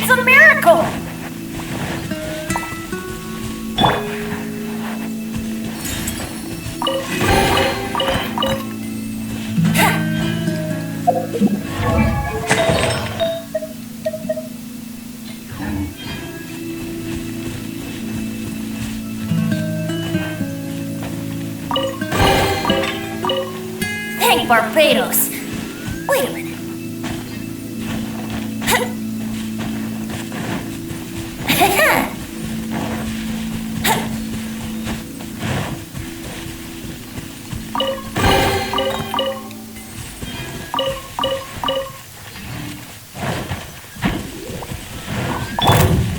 It's a miracle! Thank Barbados. Wait a minute.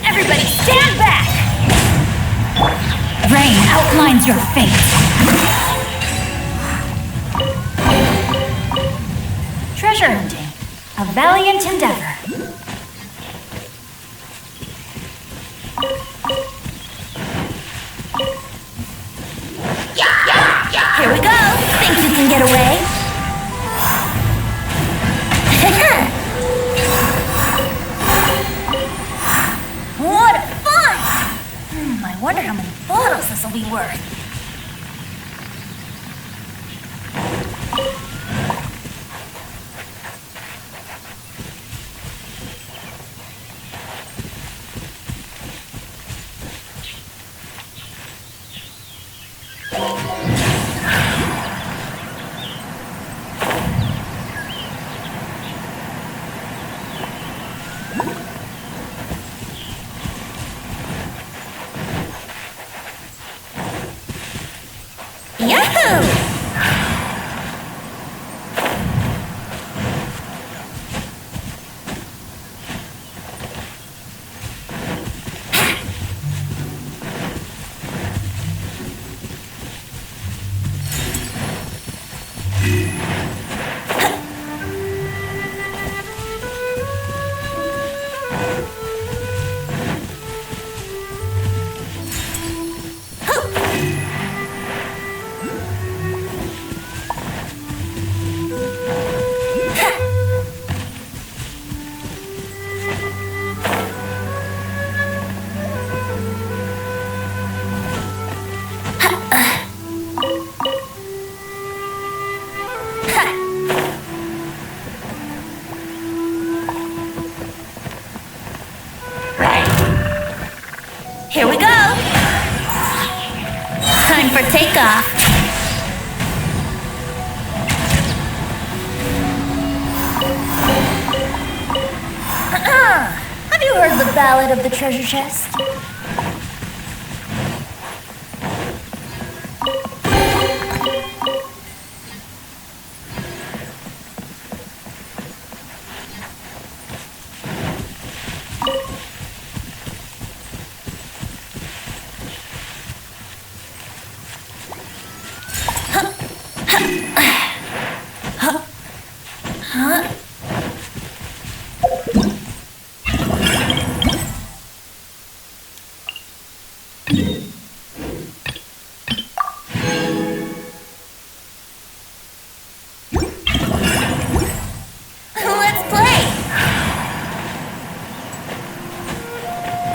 Everybody stand back! Rain outlines your fate. Treasure hunting, a valiant endeavor. Here we go! Think you can get away? What fun! I wonder how many bottles this will be worth. Yahoo! Here we go! Time for takeoff! Have you heard the ballad of the treasure chest?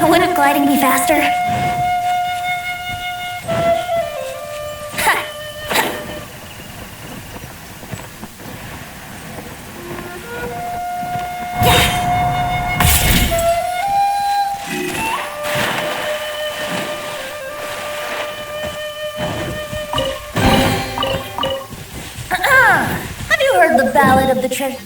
Wouldn't gliding be faster? Have you heard the ballad of the treasure?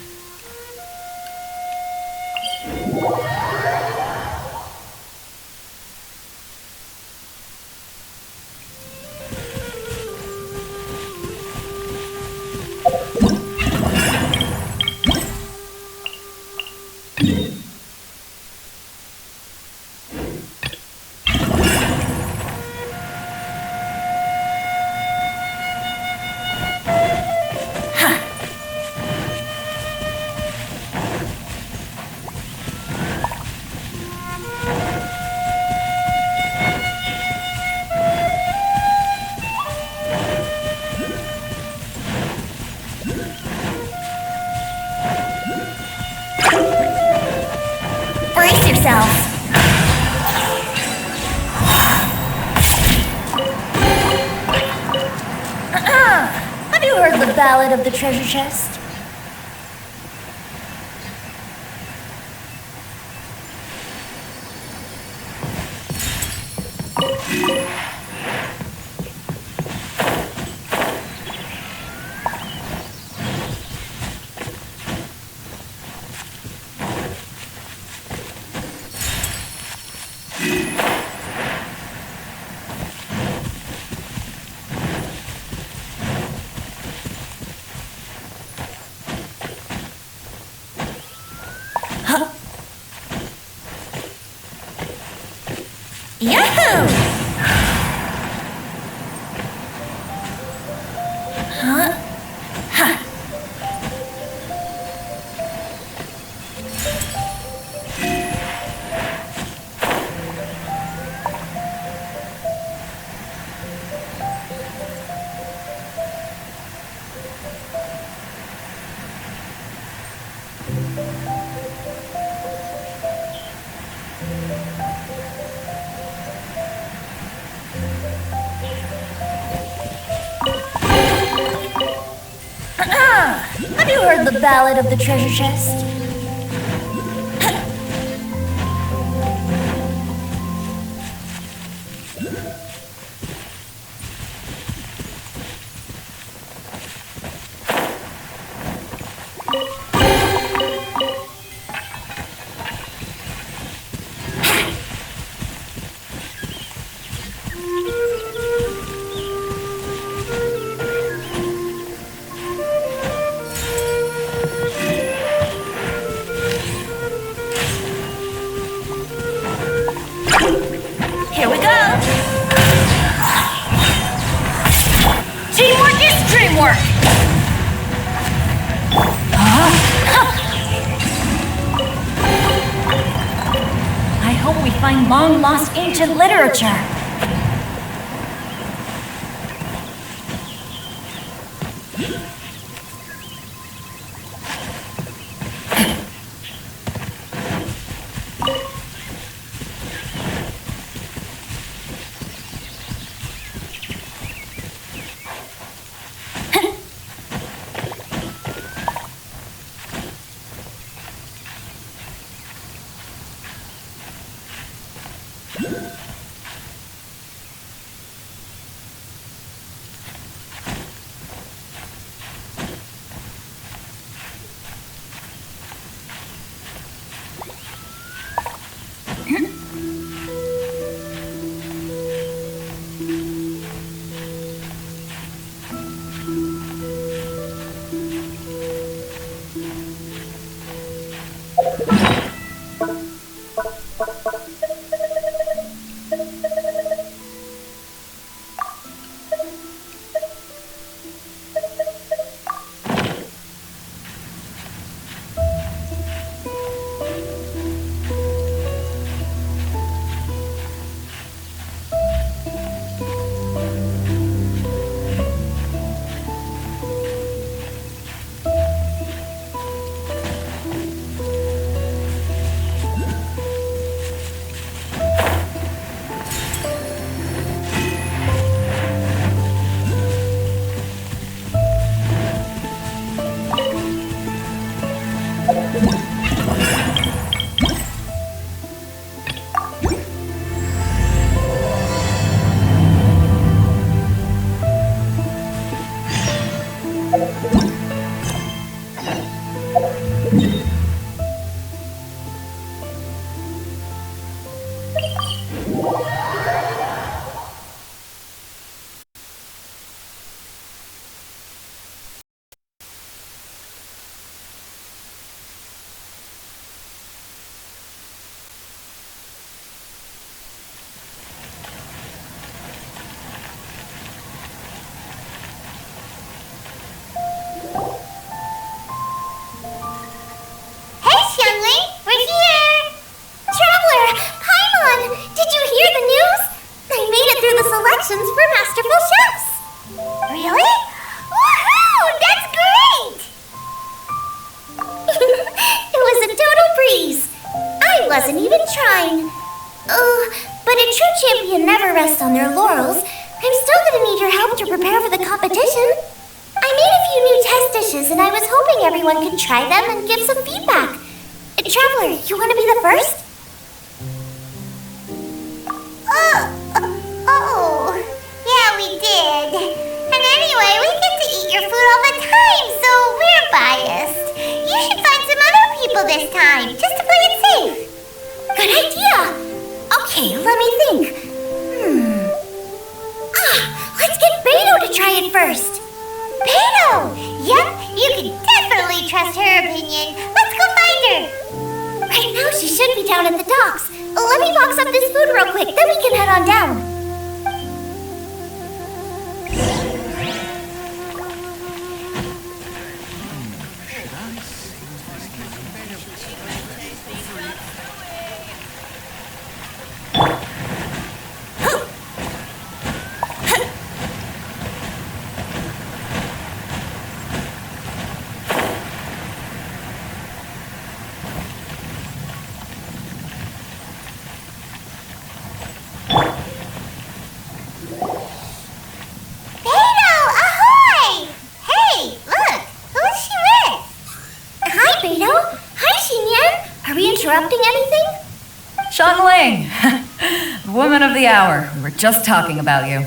ballad of the treasure chest? Yahoo! Huh? Ha! Have you heard the ballad of the treasure chest? Here we go! Teamwork is dreamwork! I hope we find long-lost ancient literature. wasn't even trying. But a true champion never rests on their laurels. I'm still gonna need your help to prepare for the competition. I made a few new test dishes and I was hoping everyone could try them and give some feedback. Traveler, you want to be the first? Oh, yeah, we did. And anyway, we get to eat your food all the time, so we're biased. You should find some other people this time, just to play it safe. Good idea. Okay, let me think. Let's get Beto to try it first. Beto! Yep, you can definitely trust her opinion. Let's go find her. Right now, she should be down at the docks. Let me box up this food real quick, then we can head on down. Interrupting anything? Xiangling, woman of the hour. We were just talking about you.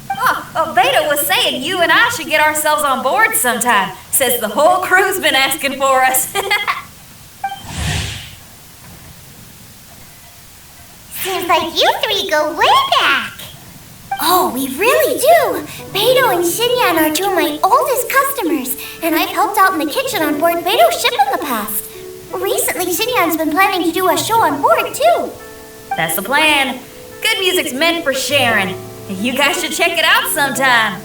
Beto was saying you and I should get ourselves on board sometime. Says the whole crew's been asking for us. Seems like you three go way back. Oh, we really do. Beto and Xinyan are two of my oldest customers, and I've helped out in the kitchen on board Beto's ship in the past. Recently, Xinyan's been planning to do a show on board, too. That's the plan. Good music's meant for sharing. You guys should check it out sometime.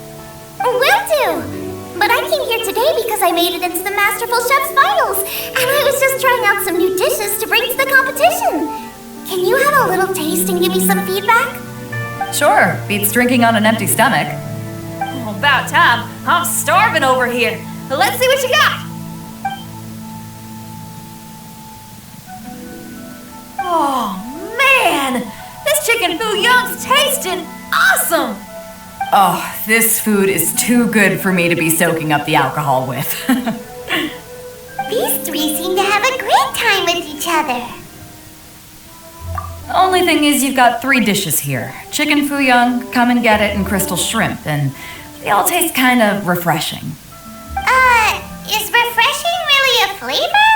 Will do. But I came here today because I made it into the Masterful Chef's finals, and I was just trying out some new dishes to bring to the competition. Can you have a little taste and give me some feedback? Sure, beats drinking on an empty stomach. Oh, about time. I'm starving over here. Let's see what you got. Oh, man! This chicken fuyong's tasting awesome! Oh, this food is too good for me to be soaking up the alcohol with. These three seem to have a great time with each other. Only thing is you've got 3 dishes here. Chicken fuyong, come and get it, and crystal shrimp, and they all taste kind of refreshing. Is refreshing really a flavor?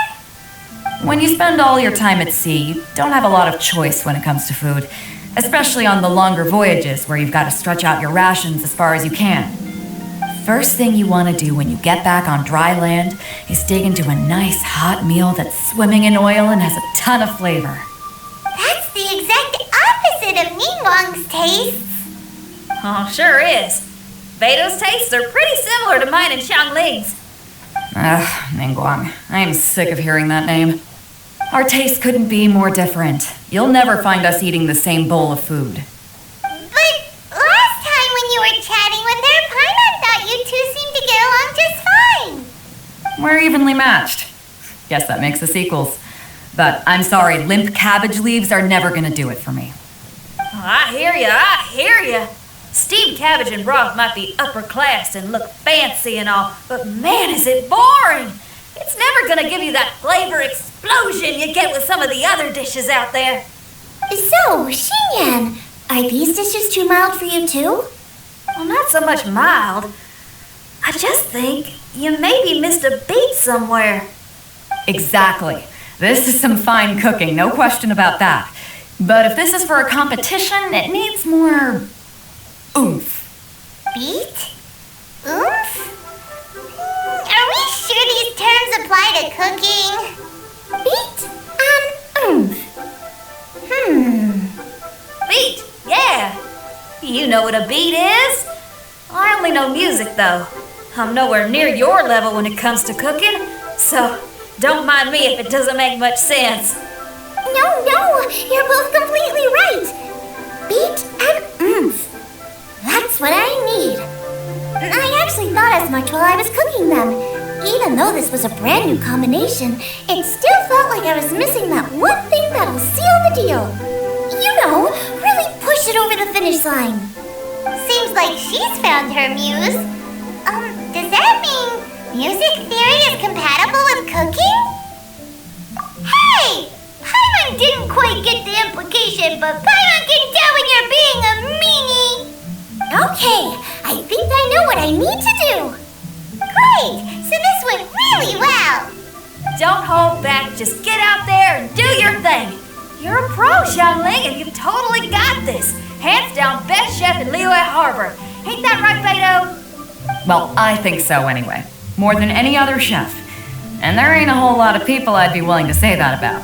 When you spend all your time at sea, you don't have a lot of choice when it comes to food, especially on the longer voyages where you've got to stretch out your rations as far as you can. First thing you want to do when you get back on dry land is dig into a nice hot meal that's swimming in oil and has a ton of flavor. That's the exact opposite of Ningguang's tastes. Oh, sure is. Beto's tastes are pretty similar to mine and Xiangling's. Ugh, Ningguang. I am sick of hearing that name. Our tastes couldn't be more different. You'll never find us eating the same bowl of food. But last time when you were chatting with her, Paimon thought you two seemed to get along just fine. We're evenly matched. Guess that makes us equals. But I'm sorry, limp cabbage leaves are never gonna do it for me. Oh, I hear ya. Steamed cabbage and broth might be upper class and look fancy and all, but man, is it boring! It's never gonna give you that flavor explosion you get with some of the other dishes out there. So, Xinyan, are these dishes too mild for you too? Well, not so much mild. I just think you maybe missed a beat somewhere. Exactly. This is some fine cooking, no question about that. But if this is for a competition, it needs more oomph. Beat? Oomph? Are we sure these terms apply to cooking? Beat and oomph. Beat, yeah. You know what a beat is? I only know music, though. I'm nowhere near your level when it comes to cooking, so don't mind me if it doesn't make much sense. No, you're both completely right. Beat and oomph. That's what I need. I actually thought as much while I was cooking them. Even though this was a brand new combination, it still felt like I was missing that one thing that'll seal the deal. You know, really push it over the finish line. Seems like she's found her muse. Does that mean music theory is compatible with cooking? Hey! Paimon didn't quite get the implication, but Paimon can tell when you're being a meanie! Okay, I think I know what I need to do. Great! So this went really well! Don't hold back, just get out there and do your thing. You're a pro, Xiangling, and you've totally got this. Hands down, best chef in Liyue Harbor. Ain't that right, Beto? Well, I think so anyway. More than any other chef. And there ain't a whole lot of people I'd be willing to say that about.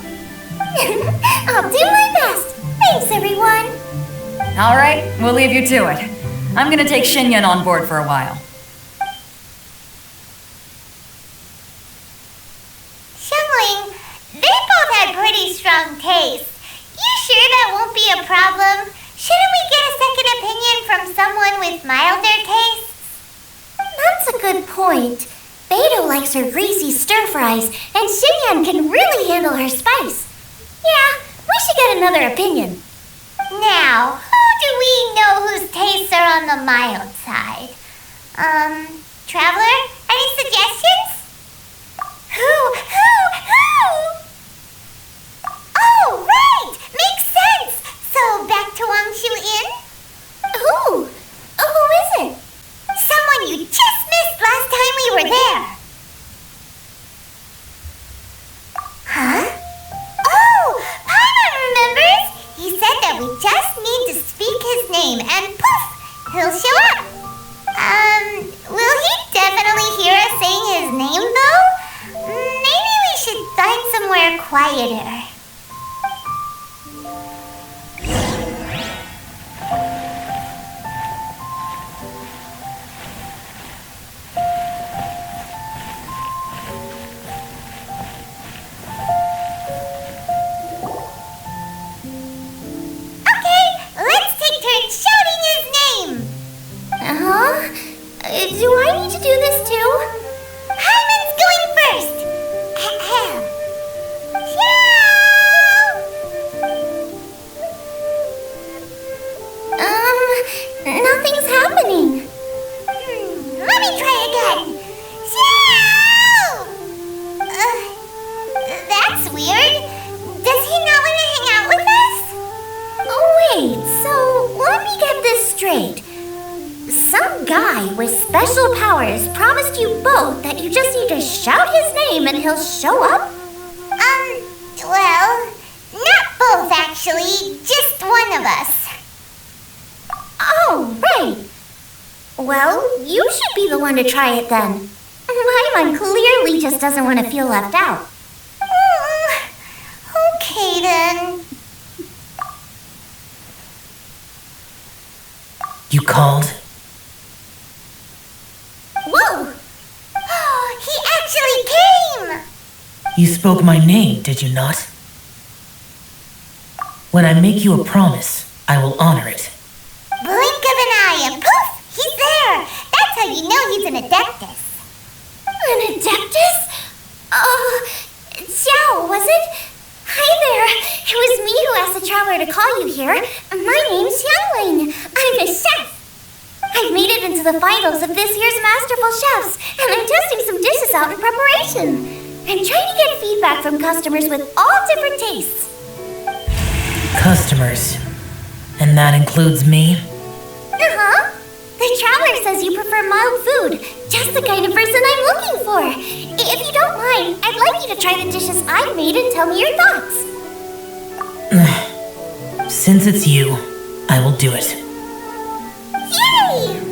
I'll do my best. Thanks, everyone. All right, we'll leave you to it. I'm gonna take Xinyan on board for a while. Xiangling, they both had pretty strong tastes. You sure that won't be a problem? Shouldn't we get a second opinion from someone with milder tastes? That's a good point. Beto likes her greasy stir-fries, and Xinyan can really handle her spice. Yeah, we should get another opinion. Now, who do we know whose tastes are on the mild side? Traveler, any suggestions? Who? Oh, right! Makes sense! So, back to Wangshu Inn? Who is it? Someone you just missed last time we were there. Huh? Oh, Paimon remembers! He said that we just need to speak his name and poof, he'll show up. Will he definitely hear us saying his name though? Maybe we should find somewhere quieter. Do I need to do this too? Hyman's going first. Ahem. Nothing's happening. Let me try again. That's weird. Does he not want to hang out with us? Oh wait, so let me get this straight. Some guy with special powers promised you both that you just need to shout his name and he'll show up? Well, not both actually, just one of us. Oh, right. Well, you should be the one to try it then. Paimon clearly just doesn't want to feel left out. Okay then. You called? Whoa! He actually came! You spoke my name, did you not? When I make you a promise, I will honor it. Blink of an eye and poof! He's there! That's how you know he's an adeptus. An adeptus? Xiao, was it? Hi there! It was me who asked the traveler to call you here. My name's Xiangling. I'm a chef. I've made it into the finals of this year's Masterful Chefs, and I'm testing some dishes out in preparation. I'm trying to get feedback from customers with all different tastes. Customers? And that includes me? Uh-huh. The traveler says you prefer mild food, just the kind of person I'm looking for. If you don't mind, I'd like you to try the dishes I've made and tell me your thoughts. Since it's you, I will do it. Yay!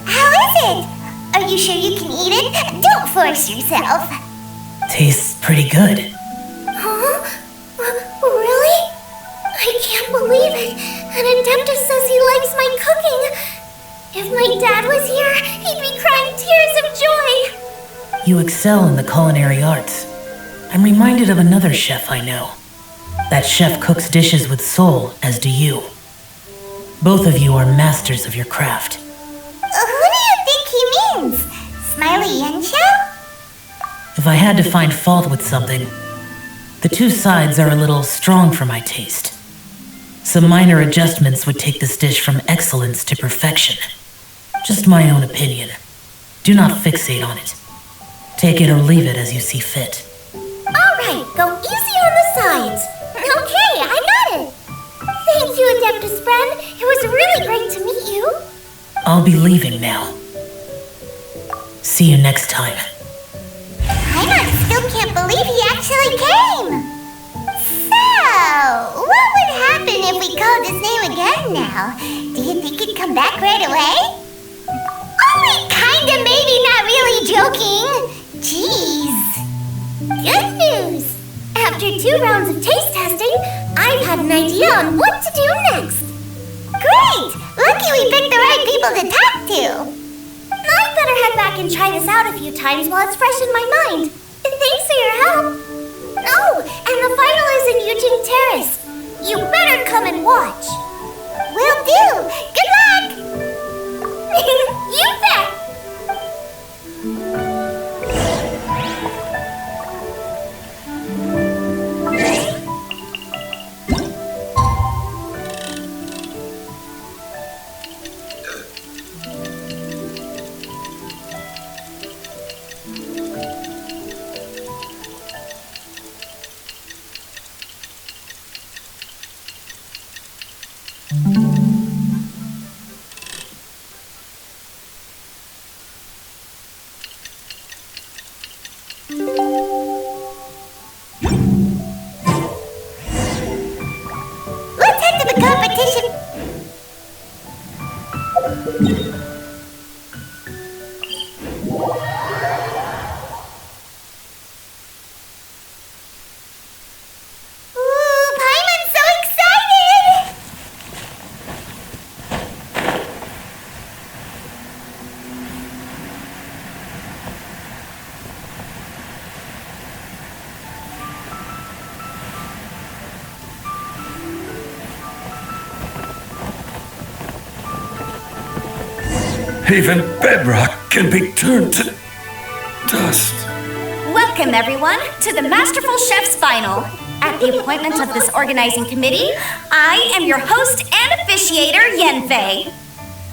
How is it? Are you sure you can eat it? Don't force yourself. Tastes pretty good. Huh? Really? I can't believe it. An adeptus says he likes my cooking. If my dad was here, he'd be crying tears of joy. You excel in the culinary arts. I'm reminded of another chef I know. That chef cooks dishes with soul, as do you. Both of you are masters of your craft. Who do you think he means? Smiley Yensho? If I had to find fault with something, the two sides are a little strong for my taste. Some minor adjustments would take this dish from excellence to perfection. Just my own opinion. Do not fixate on it. Take it or leave it as you see fit. Alright, go easy on the sides. Okay, I got it. Thank you, Adeptus friend. It was really great to meet you. I'll be leaving now. See you next time. Paimon still can't believe he actually came. So, what would happen if we called his name again now? Do you think he'd come back right away? Only kinda, maybe, not really joking. Jeez. Good news. After 2 rounds of taste testing, I've had an idea on what to do next. Great! Lucky we picked the right people to talk to. I'd better head back and try this out a few times while it's fresh in my mind. Thanks for your help. Oh, and the final is in Eugene Terrace. You better come and watch. Will do. Good luck! You bet! Let's head to the competition. Ooh, Paimon's so excited! Even bedrock can be turned to dust. Welcome, everyone, to the Masterful Chef's Final. At the appointment of this organizing committee, I am your host and officiator, Yenfei.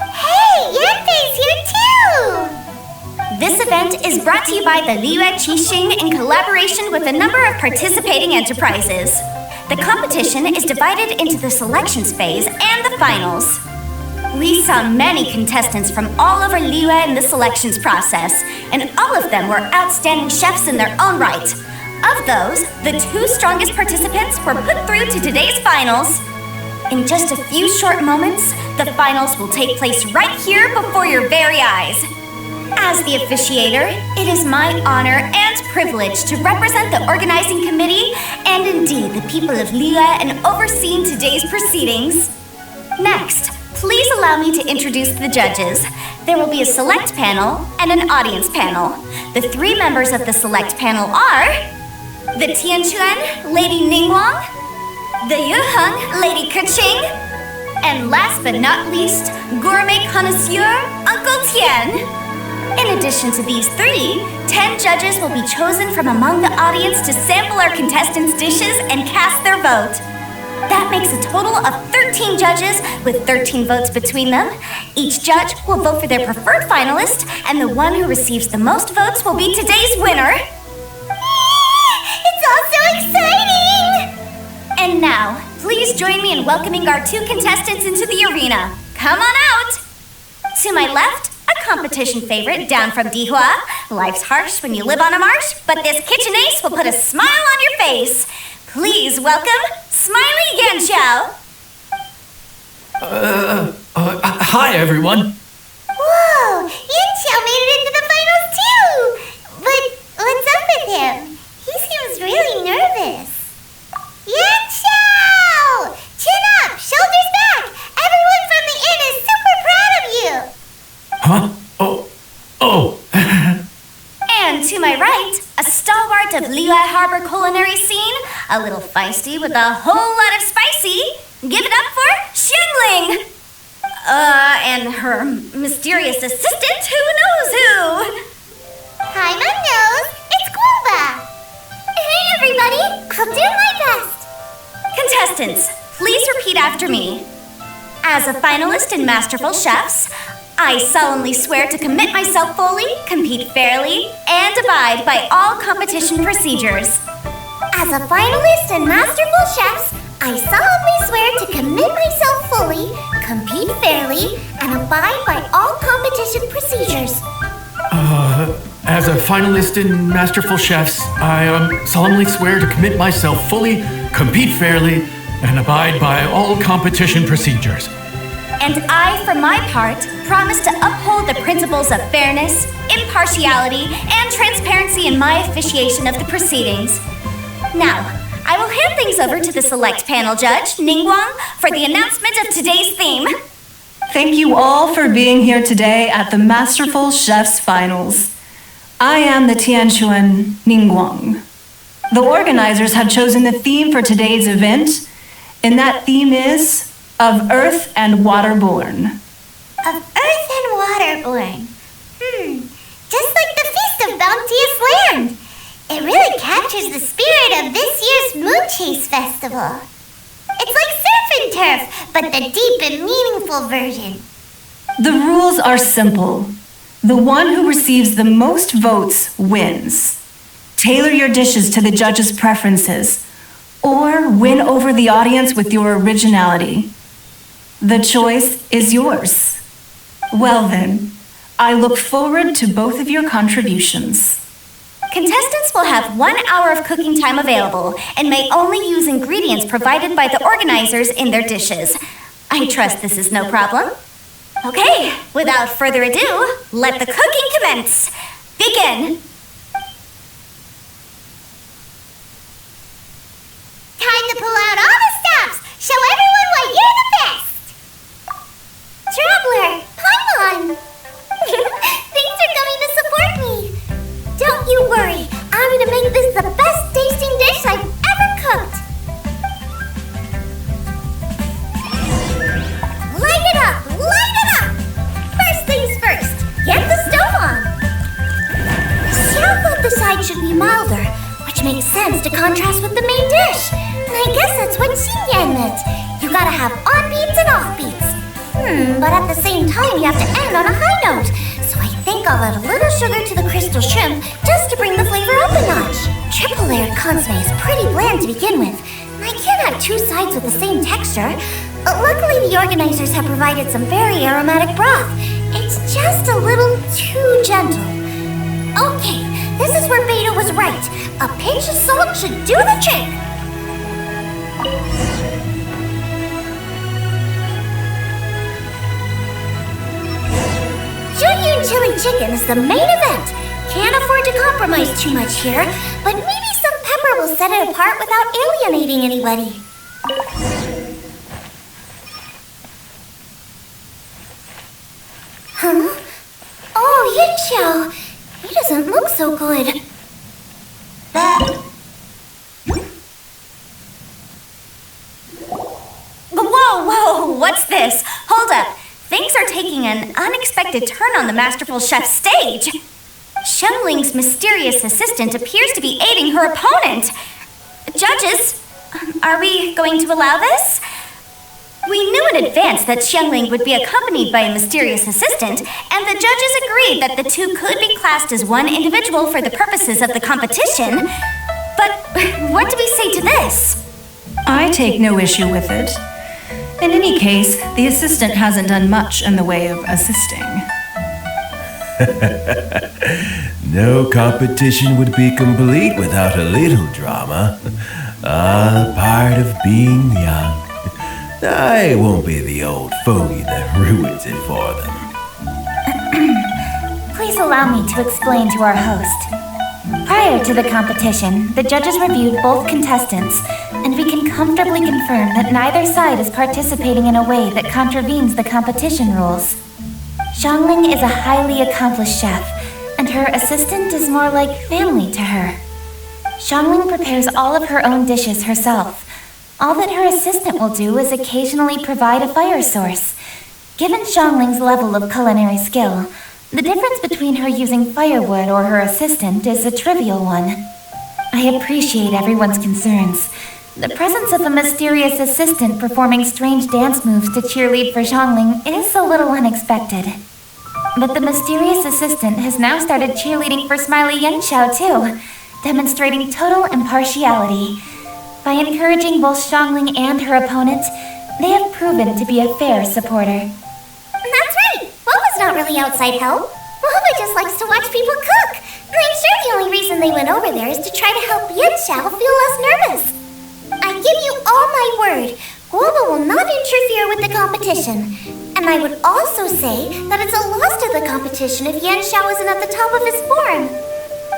Hey, Yanfei's here too! This event is brought to you by the Liyue Qixing in collaboration with a number of participating enterprises. The competition is divided into the selections phase and the finals. We saw many contestants from all over Liyue in the selections process, and all of them were outstanding chefs in their own right. Of those, the 2 strongest participants were put through to today's finals. In just a few short moments, the finals will take place right here before your very eyes. As the officiator, it is my honor and privilege to represent the organizing committee and indeed the people of Liyue in overseeing today's proceedings. Next, please allow me to introduce the judges. There will be a select panel and an audience panel. The 3 members of the select panel are the Tianquan, Lady Ningguang, the Yuheng, Lady Keqing, and last but not least, gourmet connoisseur, Uncle Tian. In addition to these 3, 10 judges will be chosen from among the audience to sample our contestants' dishes and cast their vote. That makes a total of 13 judges with 13 votes between them. Each judge will vote for their preferred finalist, and the one who receives the most votes will be today's winner. It's all so exciting! And now, please join me in welcoming our 2 contestants into the arena. Come on out! To my left, a competition favorite down from Dihua. Life's harsh when you live on a marsh, but this kitchen ace will put a smile on your face. Please welcome Smiley Yanxiao. Hi, everyone. Whoa, Yanxiao made it into the finals too! But what's up with him? He seems really nervous. Yanxiao! Chin up, shoulders back! Everyone from the inn is super proud of you! Huh? Oh. And to my right, a stalwart of Liyue Harbor culinary scene, a little feisty with a whole lot of spicy. Give it up for Xingling! And her mysterious assistant, who knows who? Paimon knows, it's Guoba! Hey everybody, I'll do my best! Contestants, please repeat after me. As a finalist in Masterful Chefs, I solemnly swear to commit myself fully, compete fairly, and abide by all competition procedures. As a finalist in Masterful Chefs, I solemnly swear to commit myself fully, compete fairly, and abide by all competition procedures. As a finalist in Masterful Chefs, I solemnly swear to commit myself fully, compete fairly, and abide by all competition procedures. And I, for my part, promise to uphold the principles of fairness, impartiality, and transparency in my officiation of the proceedings. Now, I will hand things over to the select panel judge, Ningguang, for the announcement of today's theme. Thank you all for being here today at the Masterful Chefs Finals. I am the Tianquan Ningguang. The organizers have chosen the theme for today's event, and that theme is of Earth and Waterborn. Of Earth and Waterborn. Just like the Feast of Bounteous Land. It really captures the spirit of this year's Moon Chase Festival. It's like surf and turf, but the deep and meaningful version. The rules are simple. The one who receives the most votes wins. Tailor your dishes to the judges' preferences, or win over the audience with your originality. The choice is yours. Well then, I look forward to both of your contributions. Contestants will have 1 hour of cooking time available and may only use ingredients provided by the organizers in their dishes. I trust this is no problem. Okay, without further ado, let the cooking commence. Begin. Time to pull out all the stops. Show everyone why you're the best. Traveler, Paimon. Thanks for coming to support me. Don't you worry. I'm going to make this the best tasting dish I've ever cooked. Light it up! Light it up! First things first, get the stove on. Xiao thought the side should be milder, which makes sense to contrast with the main dish. And I guess that's what Xinyan meant. You gotta have on-beats and off-beats. But at the same time, you have to end on a high note. So I think I'll add a little sugar to the crystal shrimp just to bring the flavor up a notch. Triple-layered consomme is pretty bland to begin with, and I can't have two sides with the same texture. Luckily, the organizers have provided some very aromatic broth. It's just a little too gentle. Okay, this is where Beta was right. A pinch of salt should do the trick. Junyun chili chicken is the main event. Can't afford to compromise too much here, but maybe some pepper will set it apart without alienating anybody. Huh? Oh, Yunqiao. He doesn't look so good. Whoa, what's this? Hold up. Things are taking an unexpected turn on the Masterful Chef stage. Shenling's mysterious assistant appears to be aiding her opponent. Judges, are we going to allow this? We knew in advance that Xiangling would be accompanied by a mysterious assistant, and the judges agreed that the two could be classed as one individual for the purposes of the competition. But what do we say to this? I take no issue with it. In any case, the assistant hasn't done much in the way of assisting. No competition would be complete without a little drama. The part of being young. I won't be the old fogey that ruins it for them. Please allow me to explain to our host. Prior to the competition, the judges reviewed both contestants, and we can comfortably confirm that neither side is participating in a way that contravenes the competition rules. Xiangling is a highly accomplished chef, and her assistant is more like family to her. Xiangling prepares all of her own dishes herself. All that her assistant will do is occasionally provide a fire source. Given Xiangling's level of culinary skill, the difference between her using firewood or her assistant is a trivial one. I appreciate everyone's concerns, The presence of a mysterious assistant performing strange dance moves to cheerlead for Xiangling is a little unexpected. But the mysterious assistant has now started cheerleading for Smiley Yanxiao too, demonstrating total impartiality. By encouraging both Xiangling and her opponent, they have proven to be a fair supporter. That's right! Boba's not really outside help. Boba just likes to watch people cook. And I'm sure the only reason they went over there is to try to help Yanxiao feel less nervous. I give you all my word, Boba will not interfere with the competition. And I would also say that it's a loss to the competition if Yanxiao isn't at the top of his form.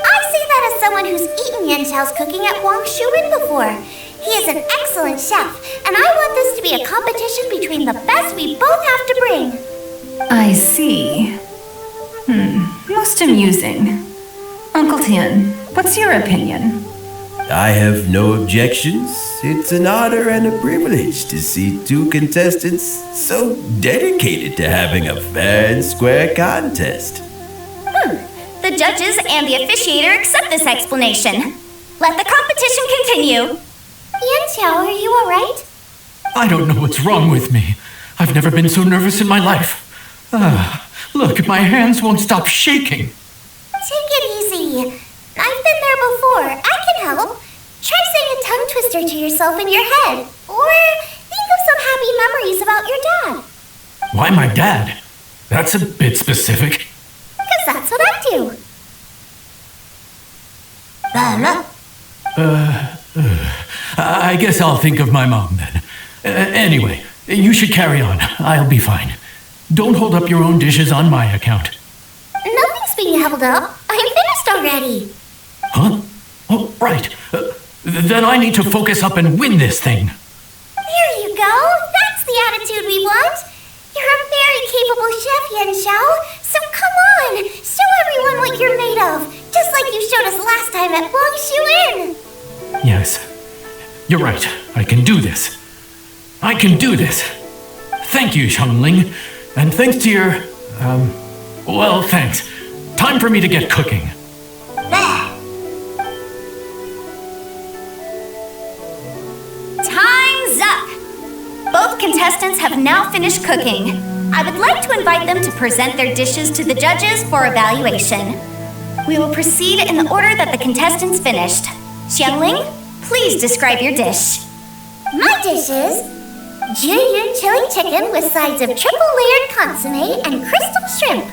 I say that as someone who's eaten Yanxiao's cooking at Wang Shuin before. He is an excellent chef, and I want this to be a competition between the best we both have to bring. I see. Most amusing. Uncle Tian, what's your opinion? I have no objections. It's an honor and a privilege to see two contestants so dedicated to having a fair and square contest. The judges and the officiator accept this explanation. Let the competition continue. Yanxiao, are you alright? I don't know what's wrong with me. I've never been so nervous in my life. Look, my hands won't stop shaking. Take it easy. I've been there before. I can help. Try saying a tongue twister to yourself in your head. Or think of some happy memories about your dad. Why my dad? That's a bit specific. Because that's what I do. I guess I'll think of my mom then. Anyway, you should carry on. I'll be fine. Don't hold up your own dishes on my account. Nothing's being held up. I'm finished already. Huh? Oh, right. Then I need to focus up and win this thing. There you go. That's the attitude we want. You're a very capable chef, Yanxiao. So come on, show everyone what you're made of. Just like you showed us last time at Wang Shuin. Yes, you're right. I can do this. I can do this. Thank you, Xiangling. And thanks to your, well, thanks. Time for me to get cooking. Time's up! Both contestants have now finished cooking. I would like to invite them to present their dishes to the judges for evaluation. We will proceed in the order that the contestants finished. Xiangling, please describe your dish. My dish is Jiyun chili chicken with sides of triple-layered consomme and crystal shrimp.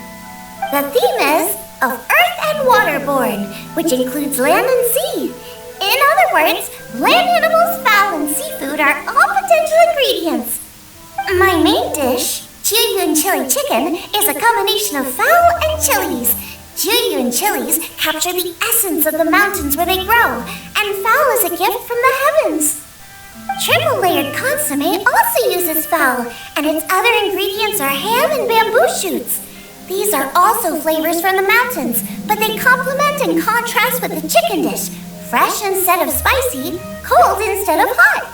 The theme is of earth and waterborne, which includes land and sea. In other words, land animals, fowl, and seafood are all potential ingredients. My main dish, Jiyun chili chicken, is a combination of fowl and chilies. Jiyun chilies capture the essence of the mountains where they grow, and fowl is a gift from the heavens. Triple-layered consomme also uses fowl, and its other ingredients are ham and bamboo shoots. These are also flavors from the mountains, but they complement and contrast with the chicken dish, fresh instead of spicy, cold instead of hot.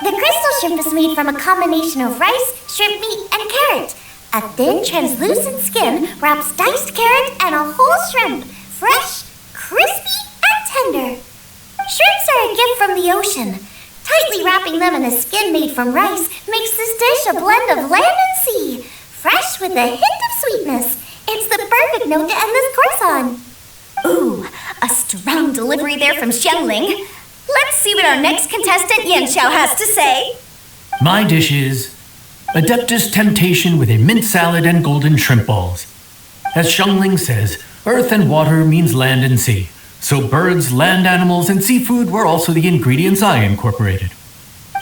The crystal shrimp is made from a combination of rice, shrimp meat, and carrot. A thin, translucent skin wraps diced carrot and a whole shrimp, fresh, crispy, and tender. Shrimps are a gift from the ocean. Tightly wrapping them in a skin made from rice makes this dish a blend of land and sea, fresh with a hint of sweetness. It's the perfect note to end this course on. Ooh, a strong delivery there from Xiangling. Let's see what our next contestant Yanxiao has to say. My dish is Adeptus Temptation with a mint salad and golden shrimp balls. As Xiangling says, earth and water means land and sea. So birds, land animals, and seafood were also the ingredients I incorporated.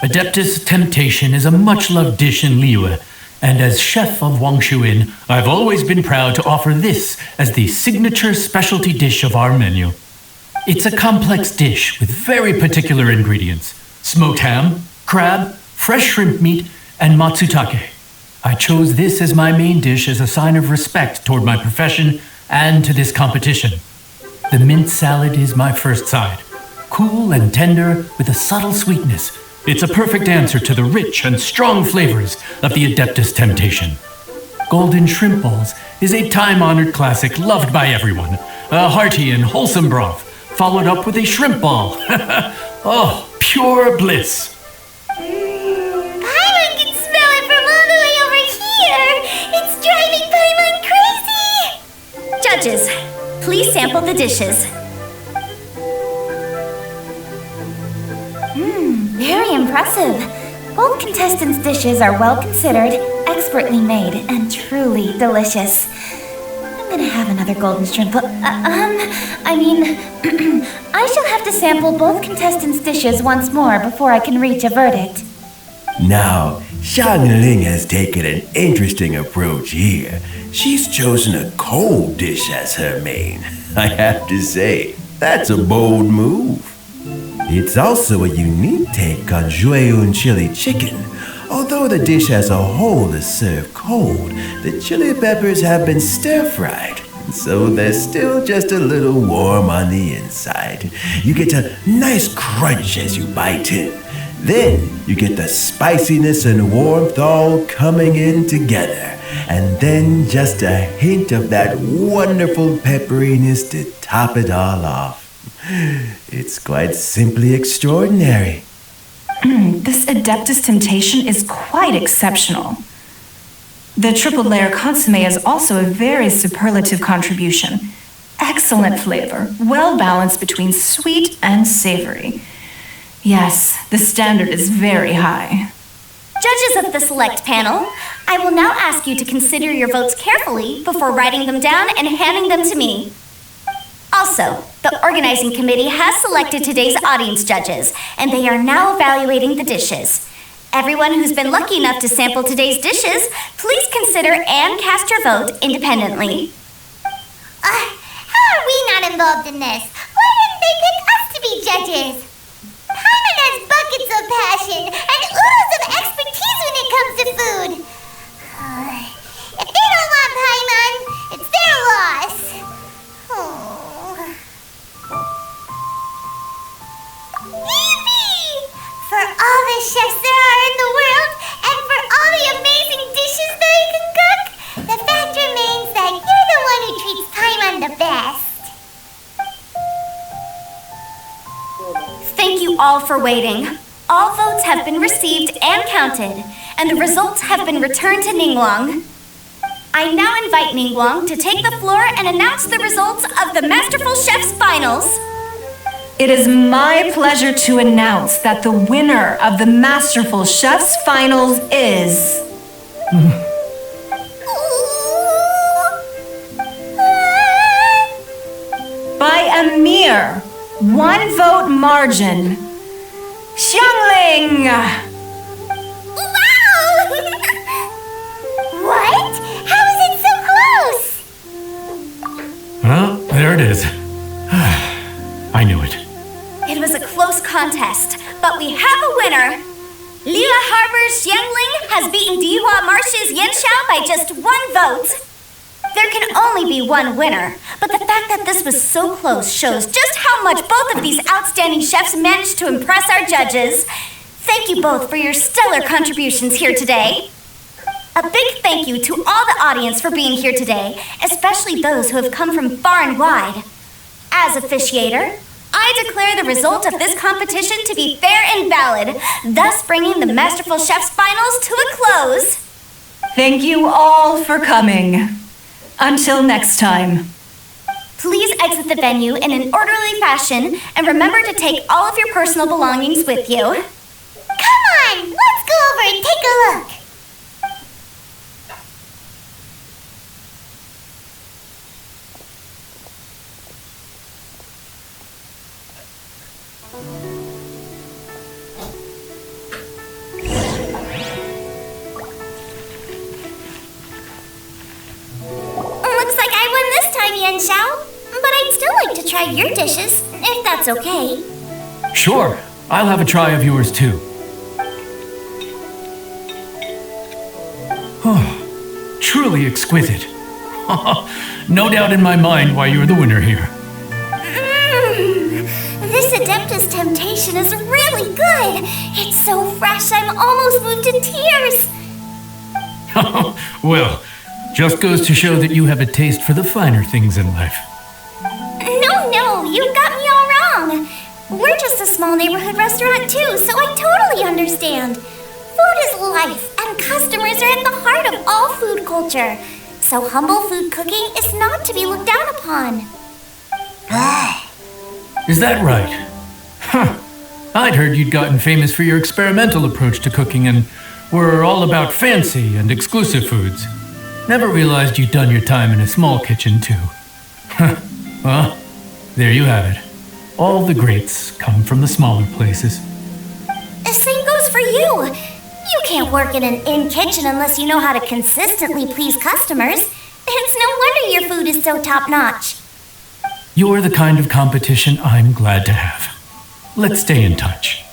Adeptus Temptation is a much-loved dish in Liyue, and as chef of Wang Shuin, I've always been proud to offer this as the signature specialty dish of our menu. It's a complex dish with very particular ingredients: smoked ham, crab, fresh shrimp meat, and matsutake. I chose this as my main dish as a sign of respect toward my profession and to this competition. The mint salad is my first side. Cool and tender with a subtle sweetness. It's a perfect answer to the rich and strong flavors of the Adeptus Temptation. Golden shrimp balls is a time-honored classic loved by everyone. A hearty and wholesome broth, followed up with a shrimp ball. Oh, pure bliss. Paimon can smell it from all the way over here. It's driving Paimon crazy. Judges, please sample the dishes. Very impressive. Both contestants' dishes are well considered, expertly made, and truly delicious. I'm gonna have another golden shrimp. I shall have to sample both contestants' dishes once more before I can reach a verdict. Now, Xiangling has taken an interesting approach here. She's chosen a cold dish as her main. I have to say, that's a bold move. It's also a unique take on Jueyun chili chicken. Although the dish as a whole is served cold, the chili peppers have been stir-fried, so they're still just a little warm on the inside. You get a nice crunch as you bite in. Then you get the spiciness and warmth all coming in together. And then just a hint of that wonderful pepperiness to top it all off. It's quite simply extraordinary. This Adeptus Temptation is quite exceptional. The triple layer consomme is also a very superlative contribution. Excellent flavor, well balanced between sweet and savory. Yes, the standard is very high. Judges of the select panel, I will now ask you to consider your votes carefully before writing them down and handing them to me. Also, the organizing committee has selected today's audience judges, and they are now evaluating the dishes. Everyone who's been lucky enough to sample today's dishes, please consider and cast your vote independently. How are we not involved in this? Why didn't they pick us to be judges? Paimon has buckets of passion and oodles of expertise when it comes to food. If they don't want Paimon, it's their loss. Oh. Yippee! For all the chefs there are in the world, and for all the amazing dishes they can cook, the fact remains that you're the one who treats Paimon the best. Thank you all for waiting. All votes have been received and counted, and the results have been returned to Ningguang. I now invite Ningguang to take the floor and announce the results of the Masterful Chef's Finals. It is my pleasure to announce that the winner of the Masterful Chef's Finals is... by a mere 1 vote margin, Xiangling! Wow! What? How is it so close? Well, there it is. I knew it. It was a close contest, but we have a winner. Lila Harbor's Xiangling has beaten Dihua Marsh's Yanxiao by just 1 vote. There can only be one winner, but the fact that this was so close shows just how much both of these outstanding chefs managed to impress our judges. Thank you both for your stellar contributions here today. A big thank you to all the audience for being here today, especially those who have come from far and wide. As officiator, I declare the result of this competition to be fair and valid, thus bringing the Masterful Chef's Finals to a close. Thank you all for coming. Until next time. Please exit the venue in an orderly fashion and remember to take all of your personal belongings with you. Come on, let's go over and take a look. Looks like I won this time, Yanxiao. But I'd still like to try your dishes, if that's okay. Sure, I'll have a try of yours too. Truly exquisite. No doubt in my mind why you're the winner here. This Adeptus Temptation is really good. It's so fresh, I'm almost moved to tears. Well, just goes to show that you have a taste for the finer things in life. No, you got me all wrong. We're just a small neighborhood restaurant too, so I totally understand. Food is life, and customers are at the heart of all food culture. So humble food cooking is not to be looked down upon. Is that right? Huh. I'd heard you'd gotten famous for your experimental approach to cooking and were all about fancy and exclusive foods. Never realized you'd done your time in a small kitchen, too. Well, there you have it. All the greats come from the smaller places. The same goes for you. You can't work in an inn kitchen unless you know how to consistently please customers. It's no wonder your food is so top-notch. You're the kind of competition I'm glad to have. Let's stay in touch.